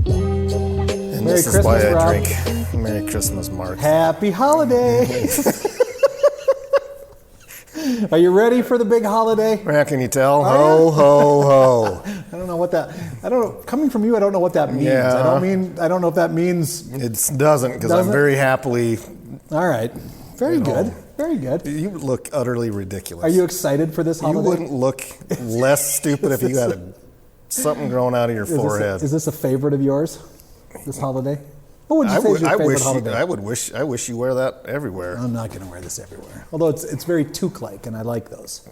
And Merry this is Christmas, why I Rob. drink Merry Christmas, Mark. Happy holidays. Are you ready for the big holiday? How can you tell? Ho, ho, ho. I don't know what that. I don't know. Coming from you, I don't know what that means. Yeah. I don't know if that means. It doesn't, because I'm Doesn't? very happily. All right. Very You know. good. Very good. You look utterly ridiculous. Are you excited for this You holiday? wouldn't look less stupid if you had something growing out of your forehead. Is this a favorite of yours? This holiday? What would you say is your favorite holiday? I wish you wear that everywhere. I'm not going to wear this everywhere. Although it's very toque-like, and I like those.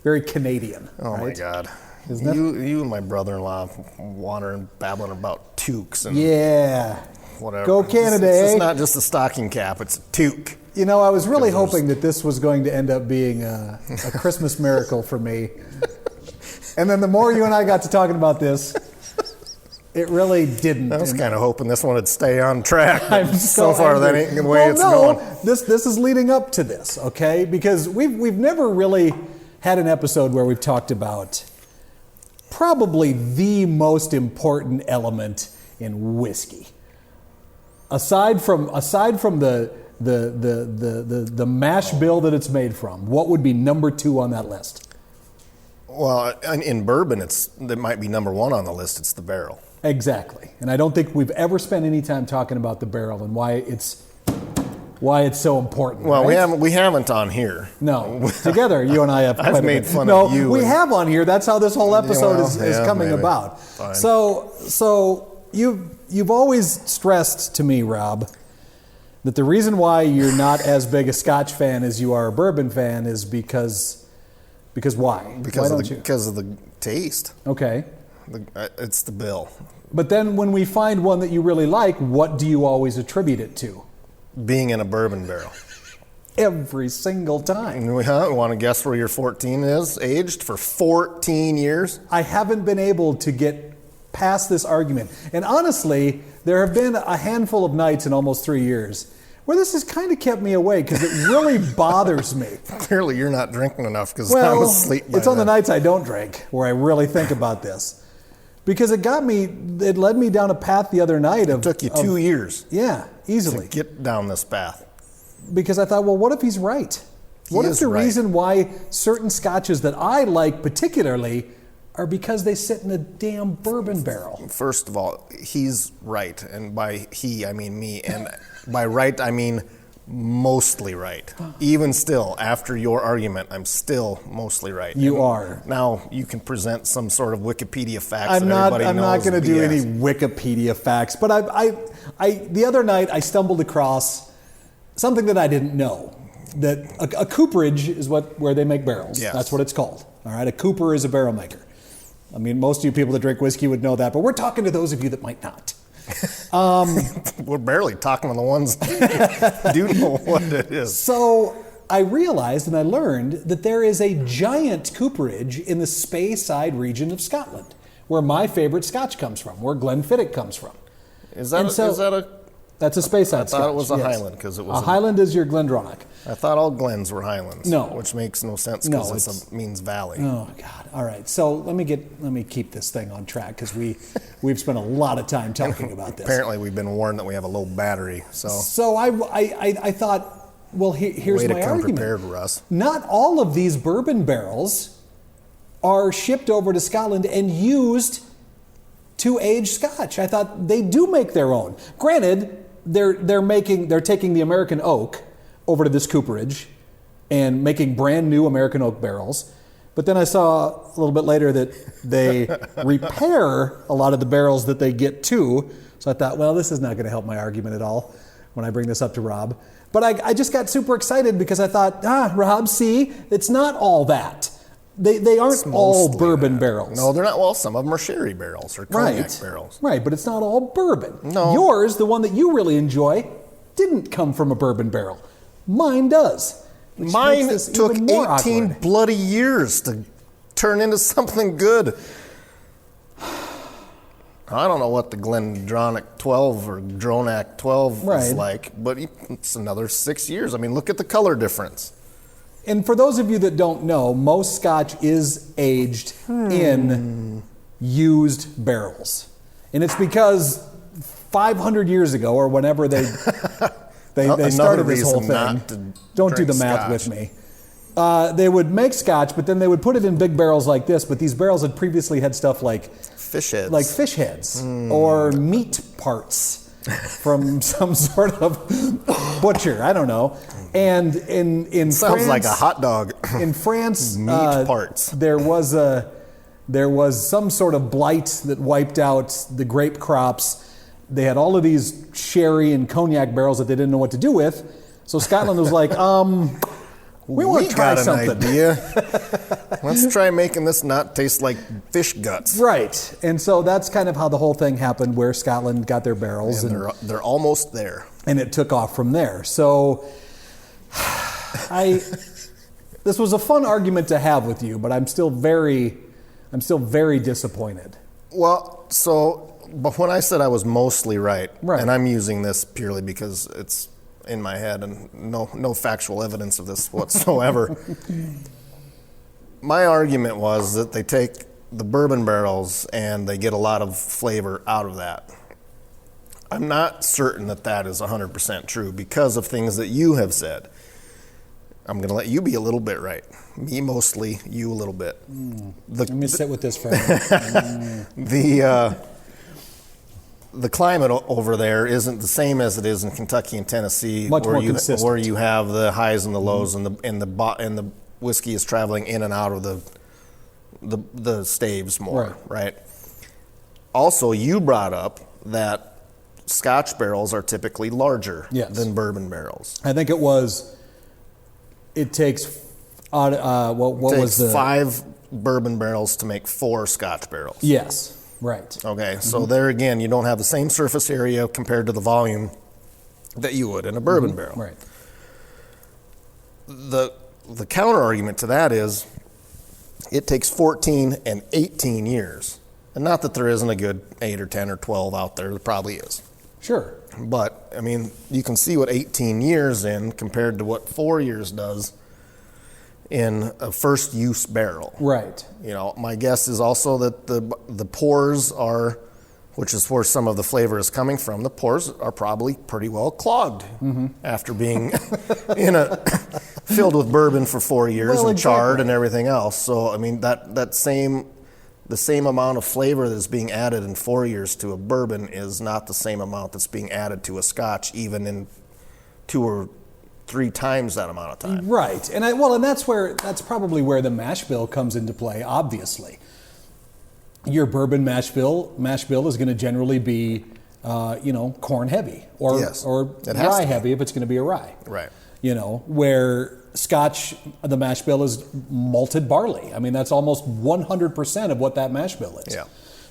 Very Canadian. Oh right? my God! Isn't it? You and my brother-in-law wandering, babbling about toques and Yeah. whatever. Go Canada, It's eh? not just a stocking cap; it's a toque. You know, I was really hoping that this was going to end up being a Christmas miracle for me. And then the more you and I got to talking about this, it really didn't. I was kind of hoping this one would stay on track. but I'm so far, angry. that ain't the way it's going. This is leading up to this, okay? Because we've never really had an episode where we've talked about probably the most important element in whiskey. Aside from the mash bill that it's made from, what would be number 2 on that list? Well, in bourbon, it might be number 1 on the list. It's the barrel. Exactly. And I don't think we've ever spent any time talking about the barrel and why it's so important. Well, right? we haven't on here. No. Together, you and I have I've quite a made bit. fun No, of you we and- have on here. That's how this whole episode is coming maybe. about. Fine. So you've always stressed to me, Rob, that the reason why you're not as big a Scotch fan as you are a bourbon fan is because why? Because why of the taste. Okay. It's the bill. But then when we find one that you really like, what do you always attribute it to? Being in a bourbon barrel. Every single time. And we want to guess where your 14 is aged for 14 years? I haven't been able to get past this argument. And honestly, there have been a handful of nights in almost 3 years where this has kind of kept me awake because it really bothers me. Clearly you're not drinking enough because Well, I'm asleep by it's on the then. nights I don't drink where I really think about this. Because it led me down a path the other night of... It took you 2 years Yeah, to easily. get down this path. Because I thought, well, what if he's right? What if is the right. reason why certain scotches that I like particularly are because they sit in a damn bourbon barrel? First of all, he's right. And by he, I mean me. And by right, I mean mostly right. Even still, after your argument, I'm still mostly right. You And are. Now you can present some sort of Wikipedia facts I'm that not everybody knows. going to do BS. any Wikipedia facts, but I the other night I stumbled across something that I didn't know. That a cooperage is where they make barrels. Yes. That's what it's called. All right, a cooper is a barrel maker. I mean, most of you people that drink whiskey would know that, but we're talking to those of you that might not. We're barely talking to the ones who do know what it is. So I realized and I learned that there is a giant cooperage in the Speyside region of Scotland, where my favorite Scotch comes from, where Glenfiddich comes from. Is that a That's a Speyside Scotch. I thought it was a yes. Highland because it was a Highland is your Glendronach. I thought all Glens were Highlands. No. Which makes no sense No, because it's- it means valley. Oh God! All right, so let me keep this thing on track because we've spent a lot of time talking about this. Apparently, we've been warned that we have a low battery. So I thought, well, here's Way to my come argument. prepared, Russ. Not all of these bourbon barrels are shipped over to Scotland and used to age Scotch. I thought they do make their own. Granted, they're taking the American oak over to this cooperage and making brand new American oak barrels. But then I saw a little bit later that they repair a lot of the barrels that they get too. So I thought, well, this is not going to help my argument at all when I bring this up to Rob. But I just got super excited because I thought, Rob, see, it's not all that. They aren't all bourbon barrels. No, they're not. Well, some of them are sherry barrels or cognac barrels. Right, but it's not all bourbon. No. Yours, the one that you really enjoy, didn't come from a bourbon barrel. Mine does. which Mine makes this took even more 18 awkward. bloody years to turn into something good. I don't know what the Glendronach 12 or Dronac 12 Right. is like, but it's another 6 years. I mean, look at the color difference. And for those of you that don't know, most Scotch is aged in used barrels. And it's because 500 years ago, or whenever they started this whole thing, don't do the math with me. They would make Scotch, but then they would put it in big barrels like this, but these barrels had previously had stuff like fish heads. Like fish heads or meat parts from some sort of butcher. I don't know. And in Sounds France, like a hot dog. In France, meat parts. There was some sort of blight that wiped out the grape crops. They had all of these sherry and cognac barrels that they didn't know what to do with. So Scotland was like, we want to try something. Idea. Let's try making this not taste like fish guts. Right. And so that's kind of how the whole thing happened, where Scotland got their barrels. And they're almost there. And it took off from there. So this was a fun argument to have with you, but I'm still very disappointed. Well, but when I said I was mostly right, and I'm using this purely because it's in my head and no factual evidence of this whatsoever. My argument was that they take the bourbon barrels and they get a lot of flavor out of that. I'm not certain that is 100% true because of things that you have said. I'm going to let you be a little bit right. Me mostly, you a little bit. Let me sit with this for a minute. The climate over there isn't the same as it is in Kentucky and Tennessee, Much more consistent. Where you have the highs and the lows, and the whiskey is traveling in and out of the staves more, right? Also, you brought up that Scotch barrels are typically larger than bourbon barrels. I think it takes was 5 bourbon barrels to make 4 Scotch barrels. Yes. Right. Okay, so there again, you don't have the same surface area compared to the volume that you would in a bourbon barrel. Right. The counter argument to that is it takes 14 and 18 years. And not that there isn't a good 8 or 10 or 12 out there, there probably is. Sure. But, I mean, you can see what 18 years in compared to what 4 years does in a first use barrel. Right. You know, my guess is also that the pores are, which is where some of the flavor is coming from, the pores are probably pretty well clogged after being filled with bourbon for 4 years and charred and everything else. So, I mean, the same amount of flavor that's being added in 4 years to a bourbon is not the same amount that's being added to a Scotch, even in 2 or 3 times that amount of time. Right. And that's probably where the mash bill comes into play, obviously. Your bourbon mash bill is going to generally be corn heavy or rye heavy if it's going to be a rye. Right. Where Scotch, the mash bill is malted barley. I mean, that's almost 100% of what that mash bill is. Yeah.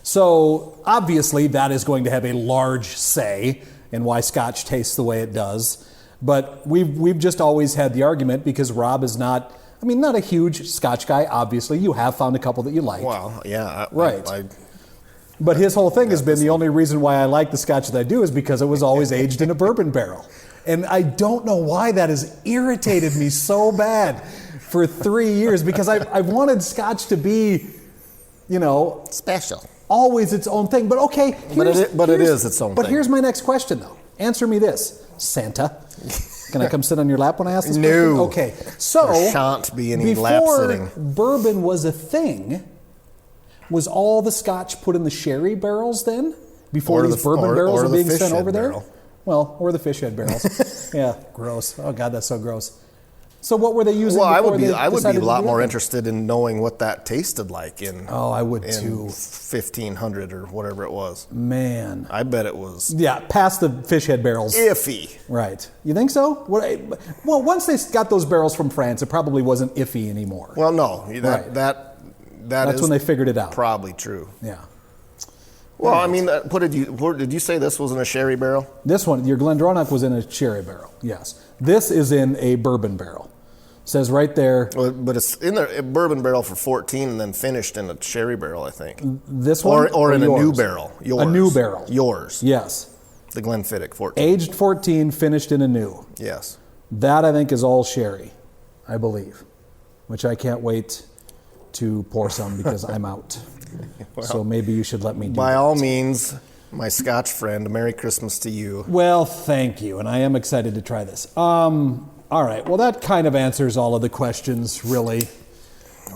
So obviously that is going to have a large say in why Scotch tastes the way it does. But we've just always had the argument, because Rob is not a huge Scotch guy, obviously. You have found a couple that you like. Well, yeah. Right. But his whole thing has been the only reason why I like the Scotch that I do is because it was always aged in a bourbon barrel. And I don't know why that has irritated me so bad for 3 years, because I've wanted Scotch to be, special. Always its own thing. But okay. It is its own thing. But here's my next question, though. Answer me this, Santa. Can I come sit on your lap when I ask this question? No. Okay. So, there shan't be any lap sitting. Before bourbon was a thing, was all the Scotch put in the sherry barrels then? Before these bourbon barrels were being sent over there? Well, or the fish head barrels. Yeah, gross. Oh, God, that's so gross. So what were they using? Well, I would be a lot more interested in knowing what that tasted like in. Oh, I would too. 1500 or whatever it was. Man, I bet it was. Yeah, past the fish head barrels. Iffy. Right. You think so? Well, once they got those barrels from France, it probably wasn't iffy anymore. Well, no, that's when they figured it out. Probably true. Yeah. Well, I mean, did you say this was in a sherry barrel? This one, your Glendronach was in a sherry barrel. Yes. This is in a bourbon barrel. Says right there. But it's in a bourbon barrel for 14 and then finished in a sherry barrel, I think. This one? Or in yours? a new barrel. Yours. A new barrel. Yours. Yes. The Glenfiddich 14. Aged 14, finished in a new. Yes. That, I think, is all sherry, I believe, which I can't wait to pour some because I'm out. Well, so maybe you should let me do by that. all means, my Scotch friend, Merry Christmas to you. Well, thank you, and I am excited to try this. All right, well, that kind of answers all of the questions, really,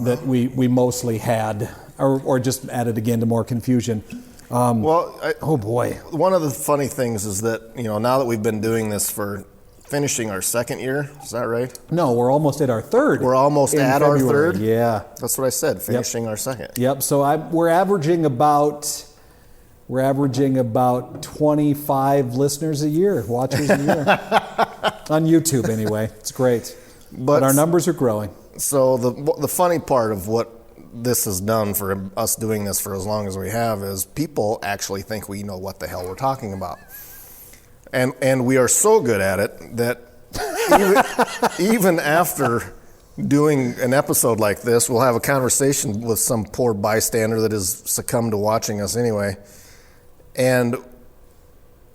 that we mostly had, or just added again to more confusion. Oh, boy. One of the funny things is that, now that we've been doing this for finishing our second year, is that right? No, we're almost at our third. We're almost at February. our third? Yeah. That's what I said, finishing our second. Yep, so we're averaging about 25 listeners a year, watchers a year. On YouTube, anyway. It's great. But our numbers are growing. So the funny part of what this has done for us doing this for as long as we have is people actually think we know what the hell we're talking about. And we are so good at it that even after doing an episode like this, we'll have a conversation with some poor bystander that has succumbed to watching us anyway. And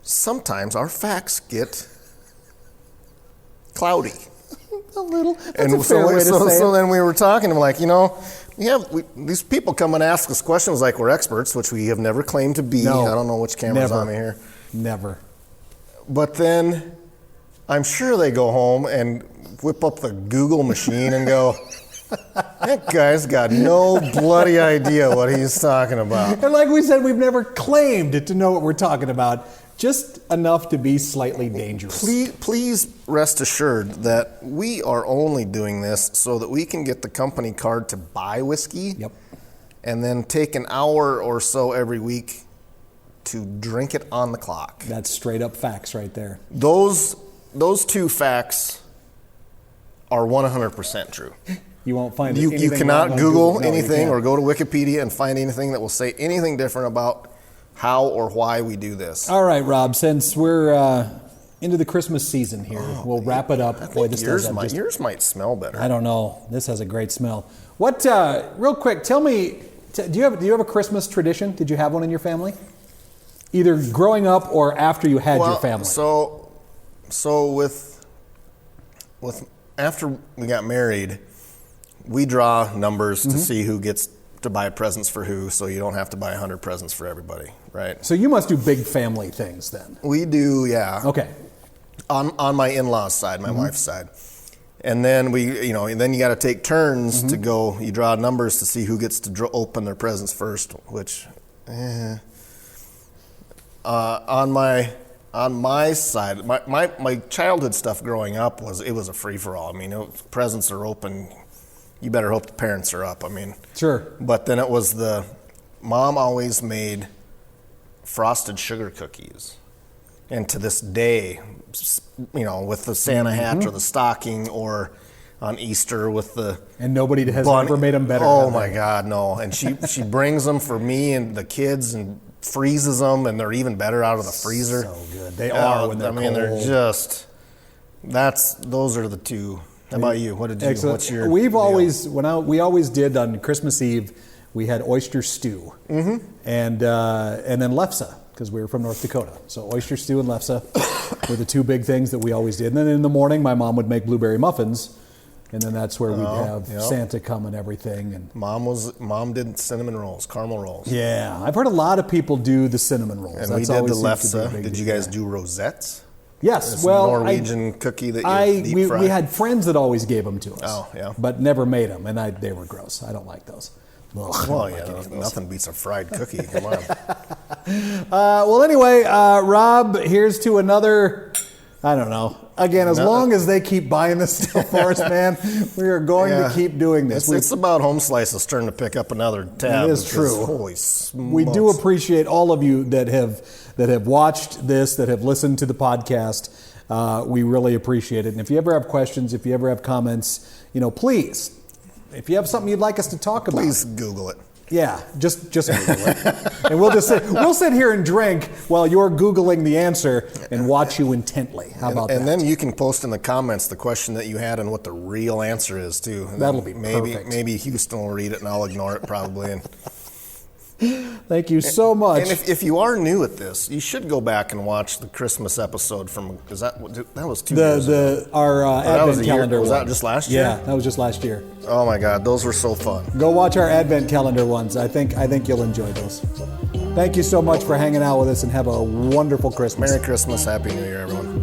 sometimes our facts get cloudy. A little. That's and a fair way to say so it. then we were talking, like, these people come and ask us questions like we're experts, which we have never claimed to be. No, I don't know which camera's never. on me here. Never. But then I'm sure they go home and whip up the Google machine and go, that guy's got no bloody idea what he's talking about. And like we said, we've never claimed to know what we're talking about. Just enough to be slightly dangerous. Please rest assured that we are only doing this so that we can get the company card to buy whiskey. Yep. And then take an hour or so every week to drink it on the clock. That's straight up facts right there. Those two facts are 100% true. You won't find You anything cannot wrong on Google No, you anything can't. or go to Wikipedia and find anything that will say anything different about how or why we do this. All right, Rob, since we're into the Christmas season here, we'll wrap it up. I think yours might smell better. I don't know. This has a great smell. What? Real quick, tell me, do you have a Christmas tradition? Did you have one in your family? Either growing up or after you had your family. So with after we got married, we draw numbers to see who gets to buy presents for who, so you don't have to buy 100 presents for everybody, right? So you must do big family things then. We do, yeah. Okay. On my in-laws' side, my wife's side. And then then you got to take turns to go. You draw numbers to see who gets to open their presents first. Which, on my side, my childhood stuff growing up was a free for all. I mean, presents are open. You better hope the parents are up. I mean, Sure. But then it was mom always made frosted sugar cookies. And to this day, with the Santa hat or the stocking, or on Easter with the And nobody has bunny. ever made them better. Oh have my they? God, no! And she brings them for me and the kids and freezes them, and they're even better out of the freezer. So good. They are when they're cold. They're just. Those are the two. How about you? What did you? Excellent. What's your? We've deal? always we always did on Christmas Eve. We had oyster stew, and then lefse, because we were from North Dakota. So oyster stew and lefse were the two big things that we always did. And then in the morning, my mom would make blueberry muffins, and then that's where we'd have Santa come and everything. And Mom did cinnamon rolls, caramel rolls. yeah, I've heard a lot of people do the cinnamon rolls. And That's we did the always seems to be a lefse. big Did you deal. guys do rosettes? Yes, It's well, a Norwegian cookie that you deep we fry. had friends that always gave them to us. Oh, yeah. But never made them, and they were gross. I don't like those. Ugh, I don't Well, like yeah, any of those. nothing beats a fried cookie. Come on. Well, anyway, Rob, here's to another. I don't know. Again, as long as they keep buying this stuff for us, man, we are going to keep doing this. It's about Home Slice's turn to pick up another tab. It is because, true. Holy smokes. We do appreciate all of you that have watched this, that have listened to the podcast. We really appreciate it. And if you ever have questions, if you ever have comments, please, if you have something you'd like us to talk about, Please Google it. Yeah, just Google it. And we'll sit here and drink while you're Googling the answer and watch you intently. How about that? And then you can post in the comments the question that you had and what the real answer is too. And That'll be maybe perfect. Maybe Houston will read it and I'll ignore it probably. And Thank you so much. And if you are new at this, you should go back and watch the Christmas episode from, because that was 2 years ago. Our Advent calendar Was one. that just last year? Yeah, that was just last year. Oh my God, those were so fun. Go watch our Advent calendar ones. I think you'll enjoy those. Thank you so much for hanging out with us and have a wonderful Christmas. Merry Christmas, Happy New Year, everyone.